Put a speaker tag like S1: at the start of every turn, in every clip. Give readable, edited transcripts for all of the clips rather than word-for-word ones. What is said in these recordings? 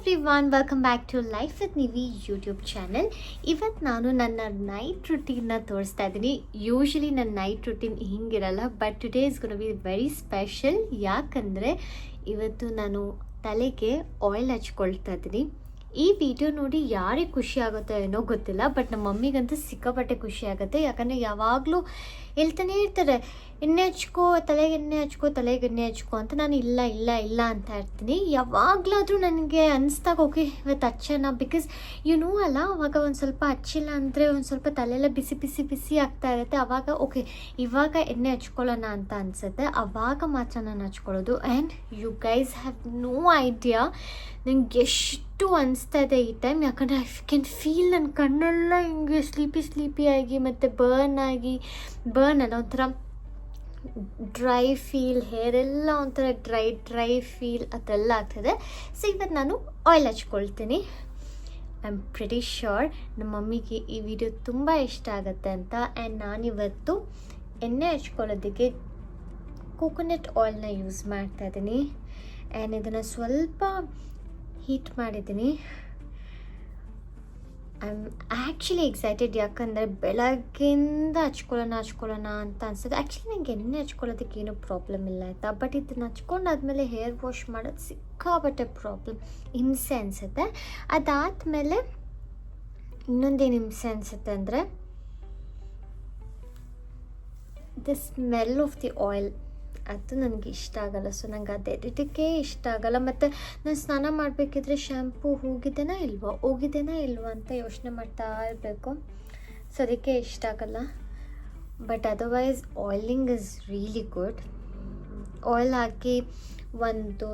S1: Everyone, welcome back to life with Nivi YouTube channel. ಇವತ್ತು ನಾನು ನನ್ನ ನೈಟ್ ರುಟೀನ್ನ ತೋರಿಸ್ತಾ ಇದ್ದೀನಿ. ಯೂಶ್ವಲಿ ನನ್ನ ನೈಟ್ ರುಟೀನ್ ಹಿಂಗಿರಲ್ಲ, but today is gonna be very special. ಯಾಕಂದರೆ ಇವತ್ತು ನಾನು ತಲೆಗೆ ಆಯಿಲ್ ಹಚ್ಕೊಳ್ತಾ ಇದ್ದೀನಿ. ಈ ವಿಡಿಯೋ ನೋಡಿ ಯಾರಿಗೆ ಖುಷಿ ಆಗುತ್ತೋ ಏನೋ ಗೊತ್ತಿಲ್ಲ, ಬಟ್ ನಮ್ಮ ಮಮ್ಮಿಗಂತೂ ಸಿಕ್ಕಾಪಟ್ಟೆ ಖುಷಿ ಆಗುತ್ತೆ. ಯಾಕಂದರೆ ಯಾವಾಗಲೂ ಹೇಳ್ತಾನೆ ಇರ್ತಾರೆ, ಎಣ್ಣೆ ಹಚ್ಕೋ, ತಲೆಗೆ ಎಣ್ಣೆ ಹಚ್ಕೋ, ತಲೆಗೆ ಎಣ್ಣೆ ಹಚ್ಕೋ ಅಂತ. ನಾನು ಇಲ್ಲ ಇಲ್ಲ ಇಲ್ಲ ಅಂತ ಇರ್ತೀನಿ. ಯಾವಾಗಲಾದರೂ ನನಗೆ ಅನಿಸ್ದಾಗ ಓಕೆ ಇವತ್ತು ಹಚ್ಚೋಣ, ಬಿಕಾಸ್ ಅಲ್ಲ, ಅವಾಗ ಒಂದು ಸ್ವಲ್ಪ ಹಚ್ಚಿಲ್ಲ ಅಂದರೆ ಒಂದು ಸ್ವಲ್ಪ ತಲೆಯೆಲ್ಲ ಬಿಸಿ ಬಿಸಿ ಬಿಸಿ ಆಗ್ತಾ ಇರುತ್ತೆ. ಆವಾಗ ಓಕೆ ಇವಾಗ ಎಣ್ಣೆ ಹಚ್ಕೊಳ್ಳೋಣ ಅಂತ ಅನಿಸುತ್ತೆ, ಆವಾಗ ಮಾತ್ರ ನಾನು ಹಚ್ಕೊಳ್ಳೋದು. And you guys have no idea ನಂಗೆ ಎಷ್ಟು ಅನಿಸ್ತಾ ಇದೆ ಈ ಟೈಮ್. ಯಾಕಂದರೆ ಐ ಕ್ಯಾನ್ ಫೀಲ್ ನನ್ನ ಕಣ್ಣೆಲ್ಲ ಹಿಂಗೆ ಸ್ಲೀಪಿ ಆಗಿ ಮತ್ತು ಬರ್ನ್ ಅಲ್ಲ, ಒಂಥರ ಡ್ರೈ ಫೀಲ್, ಹೇರೆಲ್ಲ ಒಂಥರ ಡ್ರೈ ಫೀಲ್ ಅದೆಲ್ಲ ಆಗ್ತದೆ. ಸೊ ಇವತ್ತು ನಾನು ಆಯಿಲ್ ಹಚ್ಕೊಳ್ತೀನಿ. ಐ ಆಮ್ ಪ್ರಿಟಿ ಶ್ಯೂರ್ ನಮ್ಮ ಮಮ್ಮಿಗೆ ಈ ವಿಡಿಯೋ ತುಂಬ ಇಷ್ಟ ಆಗುತ್ತೆ ಅಂತ. ಆ್ಯಂಡ್ ನಾನಿವತ್ತು ಎಣ್ಣೆ ಹಚ್ಕೊಳ್ಳೋದಕ್ಕೆ ಕೋಕೋನಟ್ ಆಯಿಲ್ನ ಯೂಸ್ ಮಾಡ್ತಾಯಿದ್ದೀನಿ. ಆ್ಯಂಡ್ ಇದನ್ನು ಸ್ವಲ್ಪ ಹೀಟ್ ಮಾಡಿದ್ದೀನಿ. ಐ ಆಮ್ ಆ್ಯಕ್ಚುಲಿ ಎಕ್ಸೈಟೆಡ್, ಯಾಕಂದರೆ ಬೆಳಗ್ಗೆಯಿಂದ ಹಚ್ಕೊಳ್ಳೋಣ ಅಂತ ಅನಿಸ್ತದೆ. ಆ್ಯಕ್ಚುಲಿ ನನಗೆ ಎಣ್ಣೆ ಹಚ್ಕೊಳ್ಳೋದಕ್ಕೆ ಏನೂ ಪ್ರಾಬ್ಲಮ್ ಇಲ್ಲ ಆಯಿತಾ, ಬಟ್ ಇದನ್ನು ಹಚ್ಕೊಂಡಾದ್ಮೇಲೆ ಹೇರ್ ವಾಶ್ ಮಾಡೋದು ಸಿಕ್ಕಾಪಟ್ಟೆ ಪ್ರಾಬ್ಲಮ್, ಹಿಂಸೆ ಅನಿಸುತ್ತೆ. ಅದಾದಮೇಲೆ ಇನ್ನೊಂದೇನು ಹಿಂಸೆ ಅನಿಸುತ್ತೆ ಅಂದರೆ the smell of the oil, ಅದು ನನಗೆ ಇಷ್ಟ ಆಗಲ್ಲ. ಸೊ ನಂಗೆ ಅದಕ್ಕೆ ಇಷ್ಟ ಆಗಲ್ಲ. ಮತ್ತು ನಾನು ಸ್ನಾನ ಮಾಡಬೇಕಿದ್ರೆ ಶ್ಯಾಂಪು ಹೋಗಿದ್ದೇನಾ ಇಲ್ವಾ ಅಂತ ಯೋಚನೆ ಮಾಡ್ತಾ ಇರಬೇಕು. ಸೊ ಅದಕ್ಕೆ ಇಷ್ಟ ಆಗಲ್ಲ. But otherwise oiling is really good. Oil ಹಾಕಿ ಒಂದು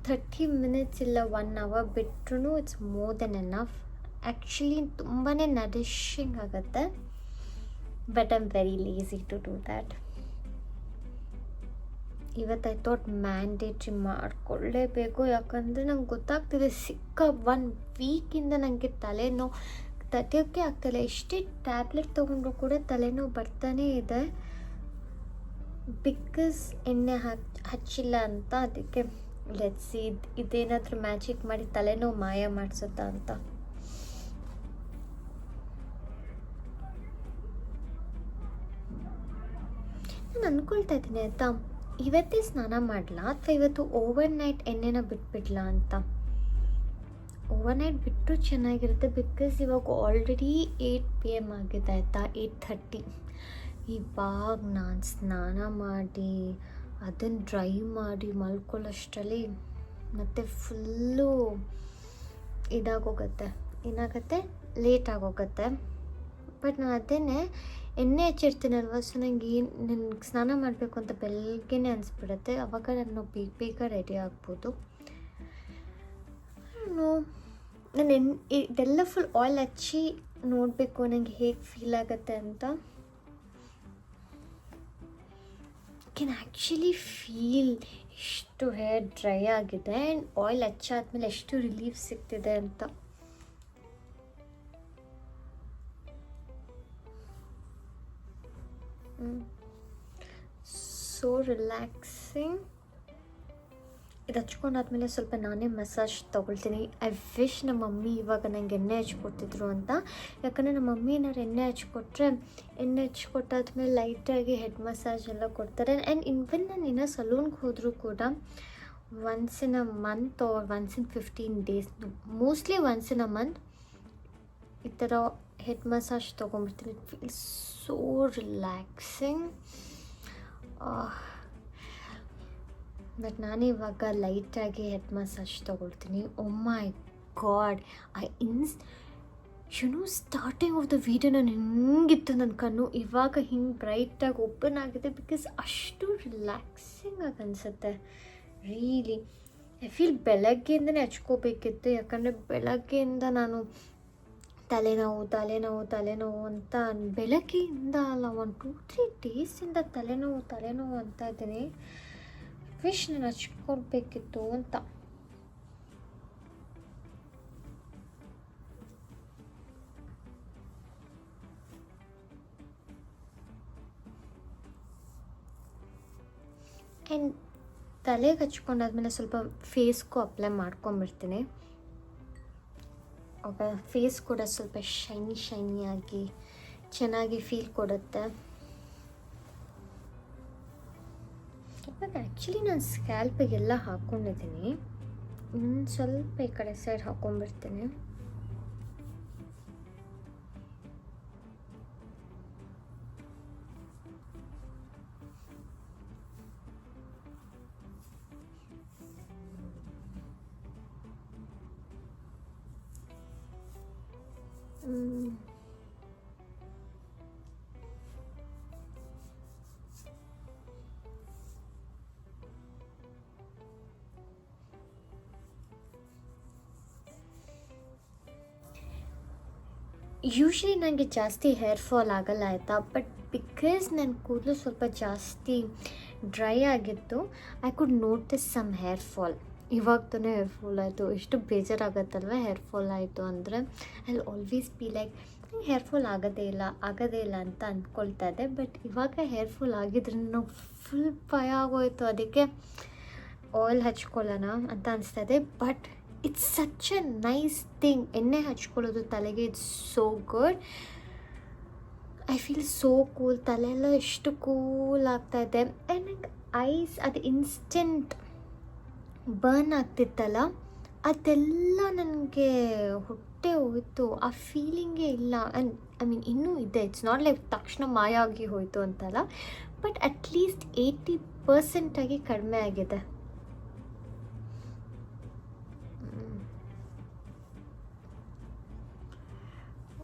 S1: 30 ಮಿನಿಟ್ಸ್ ಇಲ್ಲ 1 ಅವರ್ ಬಿಟ್ರೂ it's more than enough. Actually ತುಂಬಾ ನರಿಶಿಂಗ್ ಆಗುತ್ತೆ, but I am very lazy to do that. ಇವತ್ತು ಐ ಥಾಟ್ ಮ್ಯಾಂಡೇಟ್ರಿ ಮಾಡಿಕೊಳ್ಳೇಬೇಕು. ಯಾಕಂದರೆ ನಂಗೆ ಗೊತ್ತಾಗ್ತಿದೆ 1 ವೀಕಿಂದ ನನಗೆ ತಲೆನೋವು ತಡೆಯೋಕ್ಕೆ ಆಗ್ತಾಯಿಲ್ಲ. ಎಷ್ಟೇ ಟ್ಯಾಬ್ಲೆಟ್ ತೊಗೊಂಡ್ರು ಕೂಡ ತಲೆನೋವು ಬರ್ತಾನೇ ಇದೆ, ಬಿಕಾಸ್ ಎಣ್ಣೆ ಹಚ್ಚಿಲ್ಲ ಅಂತ. ಅದಕ್ಕೆ ಲೆಟ್ಸಿ ಇದೇನಾದರೂ ಮ್ಯಾಜಿಕ್ ಮಾಡಿ ತಲೆನೋವು ಮಾಯ ಮಾಡಿಸುತ್ತಾ ಅಂತ. ನಾನು ಅಂದ್ಕೊಳ್ತಾ ಇದ್ದೀನಿ ಆಯಿತಾ, ಇವತ್ತೇ ಸ್ನಾನ ಮಾಡಲಾ ಅಥವಾ ಇವತ್ತು ಓವರ್ ನೈಟ್ ಎಣ್ಣೆನ ಬಿಟ್ಬಿಡ್ಲಾ ಅಂತ. ಓವರ್ ನೈಟ್ ಬಿಟ್ಟರು ಚೆನ್ನಾಗಿರುತ್ತೆ, ಬಿಕಾಸ್ ಇವಾಗ ಆಲ್ರೆಡಿ 8 PM ಆಗಿದೆ ಆಯಿತಾ, 8:30. ಇವಾಗ ನಾನು ಸ್ನಾನ ಮಾಡಿ ಅದನ್ನು ಡ್ರೈ ಮಾಡಿ ಮಲ್ಕೊಳ್ಳೋಷ್ಟರಲ್ಲಿ ಮತ್ತು ಫುಲ್ಲು ಏನಾಗುತ್ತೆ ಲೇಟ್ ಆಗೋಗುತ್ತೆ. ಬಟ್ ನಾನು ಅದೇನೆ ಎಣ್ಣೆ ಹಚ್ಚಿರ್ತೀನಲ್ವ, ಸೊ ನನಗೆ ಸ್ನಾನ ಮಾಡಬೇಕು ಅಂತ ಬೆಳಗ್ಗೆನೇ ಅನಿಸ್ಬಿಡುತ್ತೆ. ಆವಾಗ ನಾನು ಬೇಗ ರೆಡಿ ಆಗ್ಬೋದು. ನಾನು ಇದೆಲ್ಲ ಫುಲ್ ಆಯಿಲ್ ಹಚ್ಚಿ ನೋಡಬೇಕು ನನಗೆ ಹೇಗೆ ಫೀಲ್ ಆಗುತ್ತೆ ಅಂತ. ಕ್ಯಾನ್ ಆ್ಯಕ್ಚುಲಿ ಫೀಲ್ ಎಷ್ಟು ಹೇರ್ ಡ್ರೈ ಆಗಿದೆ ಆ್ಯಂಡ್ ಆಯಿಲ್ ಹಚ್ಚಾದ್ಮೇಲೆ ಎಷ್ಟು ರಿಲೀಫ್ ಸಿಗ್ತಿದೆ ಅಂತ. So relaxing. ಇದು ಹಚ್ಕೊಂಡಾದ್ಮೇಲೆ ಸ್ವಲ್ಪ ನಾನೇ ಮಸಾಜ್ ತೊಗೊಳ್ತೀನಿ. ಐ ವಿಶ್ ನಮ್ಮ ಮಮ್ಮಿ ಇವಾಗ ನನಗೆ ಎಣ್ಣೆ ಹಚ್ಕೊಡ್ತಿದ್ರು ಅಂತ. ಯಾಕಂದರೆ ನಮ್ಮ ಮಮ್ಮಿ ಏನಾದ್ರು ಎಣ್ಣೆ ಹಚ್ಕೊಟ್ಟಾದ್ಮೇಲೆ ಲೈಟಾಗಿ ಹೆಡ್ ಮಸಾಜ್ ಎಲ್ಲ ಕೊಡ್ತಾರೆ. ಆ್ಯಂಡ್ ಇವನ್ ನಾನು ಇನ್ನೂ ಸಲೂನ್ಗೆ ಹೋದರೂ ಕೂಡ once in a month or once in 15 days, mostly once in a month ಈ ಥರ ಹೆಡ್ ಮಸಾಜ್ ತೊಗೊಂಡ್ಬಿಡ್ತೀನಿ. It feels so relaxing. But ನಾನಿವಾಗ ಲೈಟಾಗಿ ಹೆಡ್ ಮಸಾಜ್ ತೊಗೊಳ್ತೀನಿ. Oh my god, starting of the video ನಾನು ಹಿಂಗಿತ್ತು ನನ್ನ ಕಣ್ಣು, ಇವಾಗ ಹಿಂಗೆ ಬ್ರೈಟಾಗಿ ಓಪನ್ ಆಗಿದೆ, ಬಿಕಾಸ್ ಅಷ್ಟು ರಿಲ್ಯಾಕ್ಸಿಂಗ್ ಆಗಿ ಅನಿಸುತ್ತೆ ರಿಯಲಿ. ಐ ಫೀಲ್ ಬೆಳಗ್ಗೆಯಿಂದನೇ ಹಚ್ಕೋಬೇಕಿತ್ತು, ಯಾಕಂದರೆ ಬೆಳಗ್ಗೆಯಿಂದ ನಾನು ತಲೆನೋವು ಅಂತ ಬೆಳಗ್ಗೆಯಿಂದ ಅಲ್ಲ, 1-2-3 ಡೇಸಿಂದ ತಲೆನೋವು ಅಂತ ಇದ್ದೀನಿ. ವಿಶ್ ನಾನು ಹಚ್ಕೊಳ್ಬೇಕಿತ್ತು ಅಂತ. ಆ್ಯಂಡ್ ತಲೆಗೆ ಹಚ್ಕೊಂಡಾದ್ಮೇಲೆ ಸ್ವಲ್ಪ ಫೇಸ್ಗೂ ಅಪ್ಲೈ ಮಾಡ್ಕೊಂಬಿಡ್ತೀನಿ. ಆಗ ಫೇಸ್ ಕೂಡ ಸ್ವಲ್ಪ ಶೈನಿಯಾಗಿ ಚೆನ್ನಾಗಿ ಫೀಲ್ ಕೊಡುತ್ತೆ. ಇವಾಗ ಆ್ಯಕ್ಚುಲಿ ನಾನು ಸ್ಕ್ಯಾಲ್ಪಿಗೆಲ್ಲ ಹಾಕ್ಕೊಂಡಿದ್ದೀನಿ. ಸ್ವಲ್ಪ ಈ ಕಡೆ ಸೈಡ್ ಹಾಕ್ಕೊಂಡ್ಬಿಡ್ತೀನಿ. ಯೂಶ್ವಲಿ ನನಗೆ ಜಾಸ್ತಿ ಹೇರ್ ಫಾಲ್ ಆಗಲ್ಲ ಆಯಿತಾ, ಬಟ್ ಬಿಕಾಸ್ ನನ್ನ ಕೂದಲು ಸ್ವಲ್ಪ ಜಾಸ್ತಿ ಡ್ರೈ ಆಗಿತ್ತು, I could notice some hair fall. ಇವಾಗ ತಾನೇ ಹೇರ್ ಫಾಲ್ ಆಯಿತು. ಎಷ್ಟು ಬೇಜಾರಾಗತ್ತಲ್ವ ಹೇರ್ ಫಾಲ್ ಆಯಿತು ಅಂದರೆ. I will always be like hair fall ಆಗೋದೇ ಇಲ್ಲ ಅಂತ ಅಂದ್ಕೊಳ್ತಾ ಇದ್ದೆ. ಬಟ್ ಇವಾಗ ಹೇರ್ ಫಾಲ್ ಆಗಿದ್ರೆ ನಾವು ಫುಲ್ ಭಯ ಆಗೋಯಿತು. ಅದಕ್ಕೆ ಆಯಿಲ್ ಹಚ್ಕೊಳ್ಳೋಣ ಅಂತ ಅನಿಸ್ತಾ ಇದೆ. But it's such A nice thing. ಎಣ್ಣೆ ಹಚ್ಕೊಳ್ಳೋದು ತಲೆಗೆ it's so good. I feel so cool. ತಲೆ ಎಲ್ಲ ಎಷ್ಟು ಕೂಲ್ ಆಗ್ತಾಯಿದೆ. ಆ್ಯಂಡ್ ನಂಗೆ ಐಸ್ ಅದು ಇನ್ಸ್ಟೆಂಟ್ ಬರ್ನ್ ಆಗ್ತಿತ್ತಲ್ಲ, ಅದೆಲ್ಲ ನನಗೆ ಹೊಟ್ಟೆ ಹೋಯಿತು. ಆ ಫೀಲಿಂಗೇ ಇಲ್ಲ. ಆ್ಯಂಡ್ ಐ ಮೀನ್ ಇನ್ನೂ ಇದೆ. ಇಟ್ಸ್ ನಾಟ್ ಲೈಕ್ ತಕ್ಷಣ ಮಾಯ ಆಗಿ ಹೋಯಿತು ಅಂತಲ್ಲ, ಬಟ್ ಅಟ್ಲೀಸ್ಟ್ 80% ಕಡಿಮೆ ಆಗಿದೆ.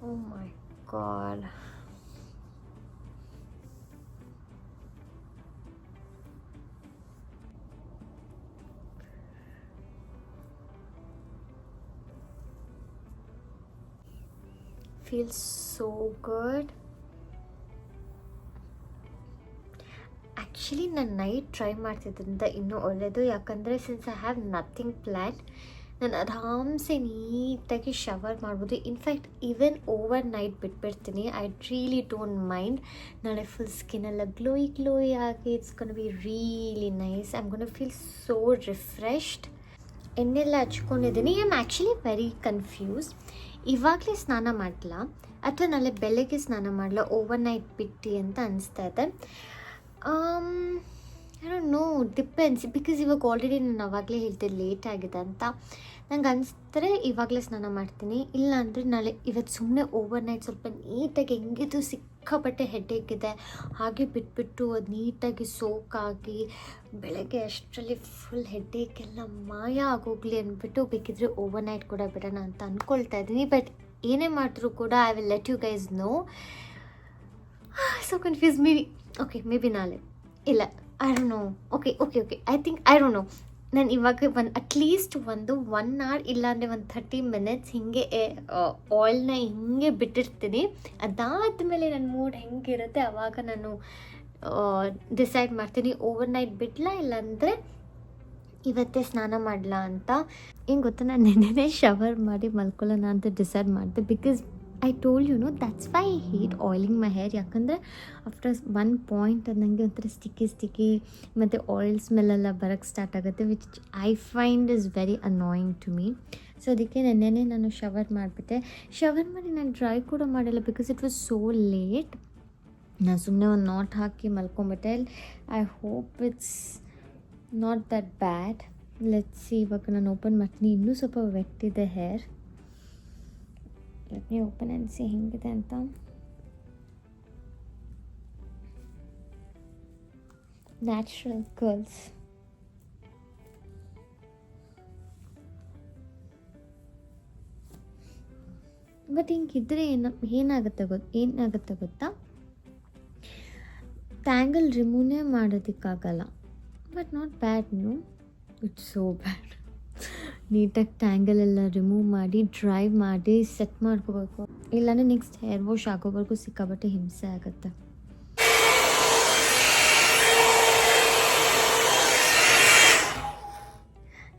S1: Oh my god. Feels so good. Actually ನಾನು ನೈಟ್ ಟ್ರೈ ಮಾಡ್ತಿದ್ದರಿಂದ ಇನ್ನೂ ಒಳ್ಳೆಯದು. ಯಾಕಂದರೆ since I have nothing plan, ನಾನು ಆರಾಮ್ಸೆ ನೀಟಾಗಿ ಶವರ್ ಮಾಡ್ಬೋದು. ಇನ್ಫ್ಯಾಕ್ಟ್ ಈವನ್ ಓವರ್ ನೈಟ್ ಬಿಟ್ಬಿಡ್ತೀನಿ. I really don't mind. ನಾಳೆ ಫುಲ್ ಸ್ಕಿನ್ನೆಲ್ಲ ಗ್ಲೋಯಿ ಆಗಿ it's gonna be really nice. I am gonna feel so refreshed. ಎಣ್ಣೆಲ್ಲ ಹಚ್ಕೊಂಡಿದ್ದೀನಿ. I am actually very confuse. ಇವಾಗಲೇ ಸ್ನಾನ ಮಾಡಲ ಅಥವಾ ನಾಳೆ ಬೆಳಗ್ಗೆ ಸ್ನಾನ ಮಾಡಲ ಓವರ್ ನೈಟ್ ಬಿಟ್ಟು ಅಂತ ಅನಿಸ್ತಾ ಇದೆ. I don't no, depends. Because ಇವಾಗ ಆಲ್ರೆಡಿ ನಾನು ಅವಾಗಲೇ ಹೇಳ್ತಿದ್ದೆ ಲೇಟ್ ಆಗಿದೆ ಅಂತ. ನಂಗೆ ಅನಿಸಿದ್ರೆ ಇವಾಗಲೇ ಸ್ನಾನ ಮಾಡ್ತೀನಿ. ಇಲ್ಲ ಅಂದರೆ ನಾಳೆ ಇವತ್ತು ಸುಮ್ಮನೆ ಓವರ್ ನೈಟ್ ಸ್ವಲ್ಪ ನೀಟಾಗಿ ಹೆಂಗಿದು ಸಿಕ್ಕಾಪಟ್ಟೆ ಹೆಡ್ಡೇಕಿದೆ ಹಾಗೆ ಬಿಟ್ಬಿಟ್ಟು ಅದು ನೀಟಾಗಿ ಸೋಕಾಗಿ ಬೆಳಗ್ಗೆ ಅಷ್ಟರಲ್ಲಿ ಫುಲ್ ಹೆಡ್ಡೇಕೆಲ್ಲ ಮಾಯ ಆಗೋಗಲಿ ಅಂದ್ಬಿಟ್ಟು ಬೇಕಿದ್ರೆ ಓವರ್ ನೈಟ್ ಕೂಡ ಬಿಡೋಣ ಅಂತ ಅಂದ್ಕೊಳ್ತಾ ಇದ್ದೀನಿ. ಬಟ್ ಏನೇ ಮಾಡಿದ್ರು ಕೂಡ I will let you guys know. So confuse. Maybe ನಾಳೆ ಇಲ್ಲ, I don't know. Okay I think I don't know. ನಾನು ಇವಾಗ ಅಟ್ಲೀಸ್ಟ್ 1 hour ಇಲ್ಲಾಂದರೆ 30 minutes ಹಿಂಗೆ ಆಯಿಲ್ನ ಹಿಂಗೆ ಬಿಟ್ಟಿರ್ತೀನಿ. ಅದಾದಮೇಲೆ ನನ್ನ ಮೂಡ್ ಹೆಂಗಿರುತ್ತೆ ಆವಾಗ ನಾನು ಡಿಸೈಡ್ ಮಾಡ್ತೀನಿ ಓವರ್ ನೈಟ್ ಬಿಡ್ಲಾ ಇಲ್ಲಾಂದರೆ ಇವತ್ತೇ ಸ್ನಾನ ಮಾಡಲಾ ಅಂತ. ಏನು ಗೊತ್ತಾ, ನಾನು ನೆನ್ನೆನೇ ಶವರ್ ಮಾಡಿ ಮಲ್ಕೊಳ್ಳೋಣ ಅಂತ ಡಿಸೈಡ್ ಮಾಡಿದೆ. Because I told you know that's why I hate oiling my hair. ಯಾಕಂದರೆ ಆಫ್ಟರ್ ಒನ್ ಪಾಯಿಂಟ್ ಅದು ನನಗೆ ಒಂಥರ ಸ್ಟಿಕ್ಕಿ ಮತ್ತು ಆಯಿಲ್ ಸ್ಮೆಲ್ಲೆಲ್ಲ ಬರೋಕ್ಕೆ ಸ್ಟಾರ್ಟ್ ಆಗುತ್ತೆ, which I find is very annoying to me. So ಅದಕ್ಕೆ ನೆನ್ನೆನೇ ನಾನು ಶವರ್ ಮಾಡಿಬಿಟ್ಟೆ. ಶವರ್ ಮಾಡಿ ನಾನು ಡ್ರೈ ಕೂಡ ಮಾಡಿಲ್ಲ because it was so late. ನಾನು ಸುಮ್ಮನೆ ಒಂದು ನಾಟ್ ಹಾಕಿ ಮಲ್ಕೊಂಬಿಟ್ಟೆ. I hope it's not that bad. Let's see. ಇವಾಗ ನಾನು ಓಪನ್ ಮಾಡ್ತೀನಿ. ಇನ್ನೂ ಸ್ವಲ್ಪ ವೆಟ್ ಇದೆ hair. Let me open and see ಹೆಂಗಿದೆ ಅಂತ. Natural curls. ಬಟ್ ಹಿಂಗಿದ್ರೆ ಏನಾಗುತ್ತೆ ಗೊತ್ತಾ, ಟ್ಯಾಂಗಲ್ ರಿಮೂವ್ನೇ ಮಾಡೋದಕ್ಕಾಗಲ್ಲ. But not bad, no, it's so bad. ನೀಟಾಗಿ ಟ್ಯಾಂಗಲ್ ಎಲ್ಲ ರಿಮೂವ್ ಮಾಡಿ ಡ್ರೈ ಮಾಡಿ ಸೆಟ್ ಮಾಡ್ಕೋಬೇಕು. ಇಲ್ಲಾಂದರೆ ನೆಕ್ಸ್ಟ್ ಹೇರ್ ವಾಶ್ ಆಗೋವರೆಗೂ ಸಿಕ್ಕಾಬಟ್ಟೆ ಹಿಂಸೆ ಆಗುತ್ತೆ.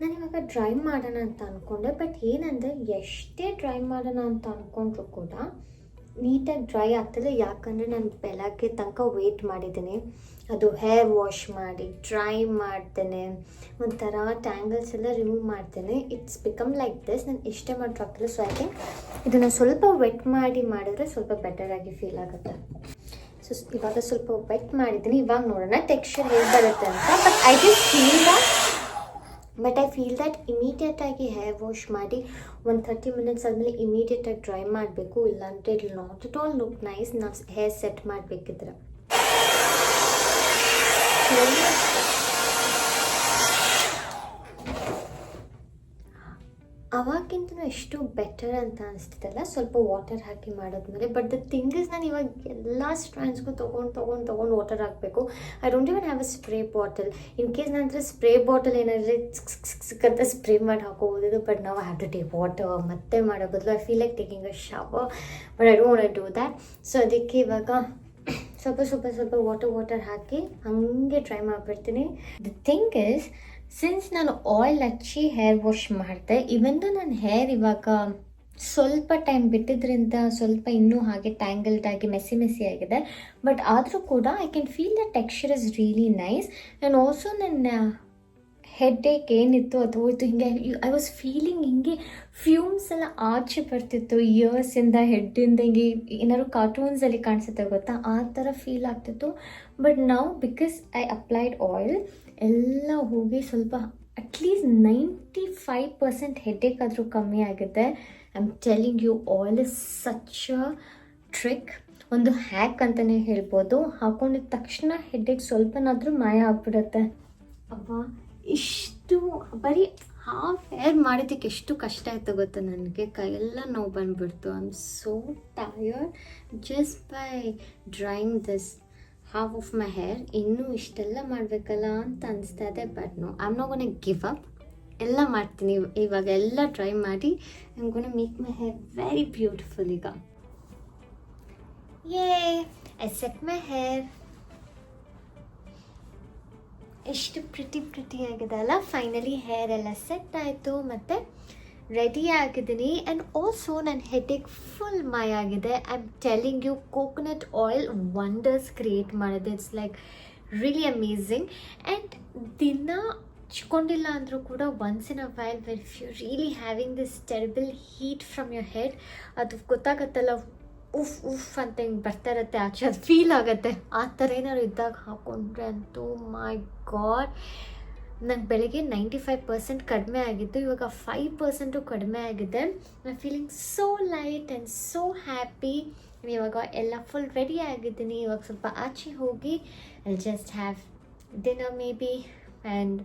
S1: ನಾನಿವಾಗ ಡ್ರೈ ಮಾಡೋಣ ಅಂತ ಅಂದ್ಕೊಂಡೆ. ಬಟ್ ಏನಂದರೆ ಎಷ್ಟೇ ಡ್ರೈ ಮಾಡೋಣ ಅಂತ ಅಂದ್ಕೊಂಡ್ರು ಕೂಡ ನೀಟಾಗಿ ಡ್ರೈ ಆಗ್ತಿಲ್ಲ, ಯಾಕಂದರೆ ನಾನು ಬೆಳಗ್ಗೆ ತನಕ ವೆಯ್ಟ್ ಮಾಡಿದ್ದೀನಿ. ಅದು ಹೇರ್ ವಾಶ್ ಮಾಡಿ ಡ್ರೈ ಮಾಡ್ತೇನೆ, ಒಂಥರ ಟ್ಯಾಂಗಲ್ಸ್ ಎಲ್ಲ ರಿಮೂವ್ ಮಾಡ್ತೇನೆ. It's become like this. ನಾನು ಇಷ್ಟೇ ಮಾಡಿದ್ರು ಆಗ್ತಿಲ್ಲ. ಸೊ ಐ ಥಿಂಕ್ ಇದನ್ನು ಸ್ವಲ್ಪ ವೆಟ್ ಮಾಡಿ ಮಾಡಿದ್ರೆ ಸ್ವಲ್ಪ ಬೆಟರಾಗಿ ಫೀಲ್ ಆಗುತ್ತೆ. ಸೊ ಇವಾಗ ಸ್ವಲ್ಪ ವೆಟ್ ಮಾಡಿದ್ದೀನಿ. ಇವಾಗ ನೋಡೋಣ ಟೆಕ್ಸ್ಚರ್ ಹೇಗೆ ಬರುತ್ತೆ ಅಂತ. ಬಟ್ ಐ ಫೀಲ್ ದ್ಯಾಟ್ ಇಮಿಡಿಯೇಟಾಗಿ ಹೇರ್ ವಾಶ್ ಮಾಡಿ ಒಂದು 30 ಮಿನಿಟ್ಸ್ ಆದಮೇಲೆ ಇಮಿಡಿಯೇಟಾಗಿ ಡ್ರೈ ಮಾಡಬೇಕು. ಇಲ್ಲಾಂದರೆ it will not at all look nice. ನಾವು ಹೇರ್ ಸೆಟ್ ಮಾಡಬೇಕಿದ್ರೆ ಅವಾಗಿಂತನೂ ಎಷ್ಟು ಬೆಟರ್ ಅಂತ ಅನಿಸ್ತಿದ್ದಲ್ಲ ಸ್ವಲ್ಪ ವಾಟರ್ ಹಾಕಿ ಮಾಡೋದ್ಮೇಲೆ. ಬಟ್ ದ ಥಿಂಗ್ ಇಸ್, ನಾನು ಇವಾಗ ಎಲ್ಲ ಸ್ಟ್ರ್ಯಾಂಡ್ಸ್ಗೂ ತೊಗೊಂಡು ವಾಟರ್ ಹಾಕಬೇಕು. I don't even have a spray bottle. In case ನನ್ನ ಹತ್ರ ಸ್ಪ್ರೇ ಬಾಟಲ್ ಏನಾದರೆ ಅಂತ ಸ್ಪ್ರೇ ಮಾಡಿ ಹಾಕೋಬೋದು. ಬಟ್ ನಾವು ಹ್ಯಾವ್ ಟು ಟೇಕ್ ವಾಟರ್ ಮತ್ತೆ ಮಾಡೋ ಬದಲು I feel like taking a shower, but I don't want to do that. So ಅದಕ್ಕೆ ಇವಾಗ ಸ್ವಲ್ಪ ವಾಟರ್ ಹಾಕಿ ಹಾಗೆ ಟ್ರೈ ಮಾಡಿಬಿಡ್ತೀನಿ. ದ ಥಿಂಗ್ ಇಸ್, ಸಿನ್ಸ್ ನಾನು ಆಯಿಲ್ ಹಚ್ಚಿ ಹೇರ್ ವಾಶ್ ಮಾಡಿದೆ, ಇವನ್ ನನ್ನ ಹೇರ್ ಇವಾಗ ಸ್ವಲ್ಪ ಟೈಮ್ ಬಿಟ್ಟಿದ್ರಿಂದ ಸ್ವಲ್ಪ ಇನ್ನೂ ಹಾಗೆ ಟ್ಯಾಂಗಲ್ಡ್ ಆಗಿ ಮೆಸ್ಸಿ ಆಗಿದೆ. ಬಟ್ ಆದರೂ ಕೂಡ I can feel the texture is really nice. And also ನನ್ನ ಹೆಡ್ ಏಕ್ ಏನಿತ್ತು ಅದು ಹೋಯ್ತು. ಹಿಂಗೆ ಐ ವಾಸ್ ಫೀಲಿಂಗ್ ಹಿಂಗೆ ಫ್ಯೂಮ್ಸ್ ಎಲ್ಲ ಆಚೆ ಬರ್ತಿತ್ತು ಇಯರ್ಸಿಂದ, ಹೆಡ್ಡಿಂದ. ಹಿಂಗೆ ಏನಾದ್ರು ಕಾರ್ಟೂನ್ಸಲ್ಲಿ ಕಾಣಿಸುತ್ತೆ ಗೊತ್ತಾ, ಆ ಥರ ಫೀಲ್ ಆಗ್ತಿತ್ತು. ಬಟ್ ನಾವು ಬಿಕಾಸ್ ಐ ಅಪ್ಲೈಡ್ ಆಯಿಲ್ ಎಲ್ಲ ಹೋಗಿ ಸ್ವಲ್ಪ ಅಟ್ಲೀಸ್ಟ್ 95% ಹೆಡ್ಡೇಕ್ ಆದರೂ ಕಮ್ಮಿ ಆಗಿದೆ. I am telling you, oil is such a trick, ಒಂದು ಹ್ಯಾಕ್ ಅಂತಲೇ ಹೇಳ್ಬೋದು. ಹಾಕೊಂಡಿದ ತಕ್ಷಣ ಹೆಡ್ಡೇಕ್ ಸ್ವಲ್ಪನಾದರೂ ಮಾಯ ಆಗ್ಬಿಡುತ್ತೆ. ಅಬ್ಬಾ, ಇಷ್ಟು ಬರೀ ಹಾಫ್ ಹೇರ್ ಮಾಡಿದ್ದಕ್ಕೆ ಎಷ್ಟು ಕಷ್ಟ ಆಯಿತು ಗೊತ್ತಾ ನನಗೆ. ಕೈಯೆಲ್ಲ ನೋವು ಬಂದುಬಿಡ್ತು. I am so tired just by drying this half of my hair. ಇನ್ನೂ ಇಷ್ಟೆಲ್ಲ ಮಾಡಬೇಕಲ್ಲ ಅಂತ ಅನಿಸ್ತಾ ಇದೆ. But no, I am not gonna give up. ಎಲ್ಲ ಮಾಡ್ತೀನಿ ಇವಾಗ, ಎಲ್ಲ ಟ್ರೈ ಮಾಡಿ I am gonna make my hair very beautiful. ಈಗ ಐ ಸೆಟ್ ಮೈ ಹೇರ್. ಎಷ್ಟು ಪ್ರಿಟಿ ಆಗಿದೆ ಅಲ್ಲ. ಫೈನಲಿ ಹೇರ್ ಎಲ್ಲ ಸೆಟ್ ಆಯಿತು ಮತ್ತು ರೆಡಿ ಆಗಿದ್ದೀನಿ. ಆ್ಯಂಡ್ ಆಲ್ಸೋ ನನ್ನ ಹೆಡ್ಡೇಕ್ ಫುಲ್ ಮಾಯ ಆಗಿದೆ. I am telling you, coconut oil wonders create ಮಾಡಿದೆ. It's like really amazing. And ದಿನ ಹಚ್ಕೊಂಡಿಲ್ಲ ಅಂದರೂ ಕೂಡ once in a while, when if you really having this terrible heat from your head, ಅದು ಗೊತ್ತಾಗತ್ತಲ್ಲ, ಉಫ್ ಅಂತ ಹಿಂಗೆ ಬರ್ತಾ ಇರುತ್ತೆ ಆಚೆ, ಅದು ಫೀಲ್ ಆಗುತ್ತೆ. ಆ ಥರ ಏನಾದ್ರು ಇದ್ದಾಗ ಹಾಕ್ಕೊಂಡ್ರೆ ಅಂತೂ ಮೈ ಗಾಡ್. ನಂಗೆ ಬೆಳಗ್ಗೆ 95% ಕಡಿಮೆ ಆಗಿದ್ದು, ಇವಾಗ 5% ಕಡಿಮೆ ಆಗಿದೆ. I feeling so light and so happy. ಇವಾಗ ಎಲ್ಲ ಫುಲ್ ರೆಡಿ ಆಗಿದ್ದೀನಿ. ಇವಾಗ ಸ್ವಲ್ಪ ಆಚೆ ಹೋಗಿ I just have dinner may be and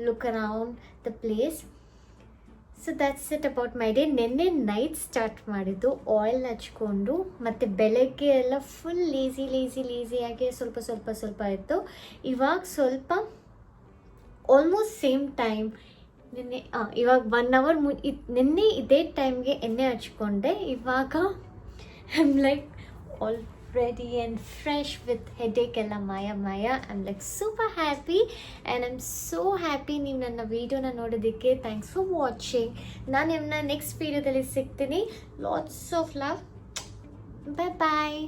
S1: look around the place. So that's it about my day. ನಿನ್ನೆ ನೈಟ್ ಸ್ಟಾರ್ಟ್ ಮಾಡಿದ್ದು ಆಯಿಲ್ ಹಚ್ಕೊಂಡು, ಮತ್ತು ಬೆಳಗ್ಗೆ ಎಲ್ಲ ಫುಲ್ ಲೇಸಿಯಾಗಿ ಸ್ವಲ್ಪ ಇತ್ತು. ಇವಾಗ ಸ್ವಲ್ಪ ಆಲ್ಮೋಸ್ಟ್ ಸೇಮ್ ಟೈಮ್ ನಿನ್ನೆ ಇವಾಗ 1 hour ನಿನ್ನೆ ಇದೇ ಟೈಮ್ಗೆ ಎಣ್ಣೆ ಹಚ್ಕೊಂಡೆ. ಇವಾಗ I am like already and fresh with headache ಎಲ್ಲ ಮಾಯ. I am like super happy and I am so happy ನೀವು ನನ್ನ ವೀಡಿಯೋನ ನೋಡೋದಕ್ಕೆ. Thanks for watching. ನಾನು ನಿಮ್ಮನ್ನ ನೆಕ್ಸ್ಟ್ ವೀಡಿಯೋದಲ್ಲಿ ಸಿಗ್ತೀನಿ. Lots of love. ಬಾಯ್.